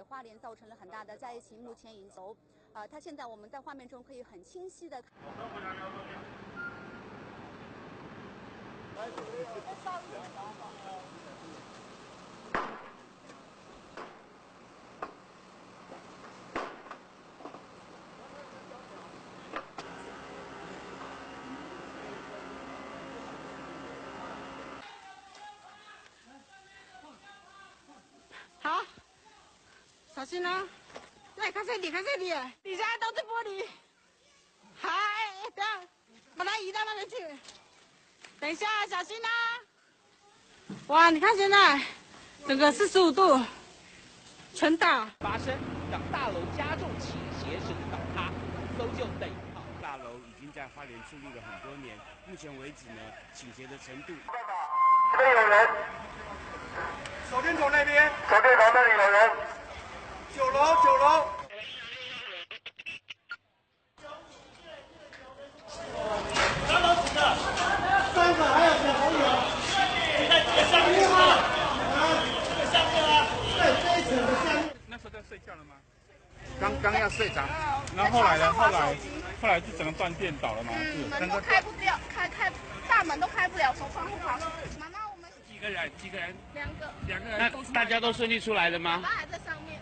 给花莲造成了很大的灾情，目前已经走。它现在我们在画面中可以很清晰的。好，小心啊！来，看这里，看这里，底下都是玻璃。嗨，等下，把它移到那边去。等一下，小心啊！哇，你看现在整个45度，全倒。发生让大楼加重倾斜甚至倒塌，搜救等于好。大楼已经在花莲矗立了很多年，目前为止呢，倾斜的程度。这边有人。手电筒那边。手电筒那里有人。9楼，9楼。3楼几个？3个，还有小朋友。现在几个下面啊？这个下面啊？对，这一层的下面。那时候在睡觉了吗？刚要睡着。然后后来呢？后来就整个断电倒了嘛。门都开不了，开大门都开不了，从窗户爬出去。妈妈，我们几个人？2个。2个。那大家都顺利出来了吗？爸爸还在上面。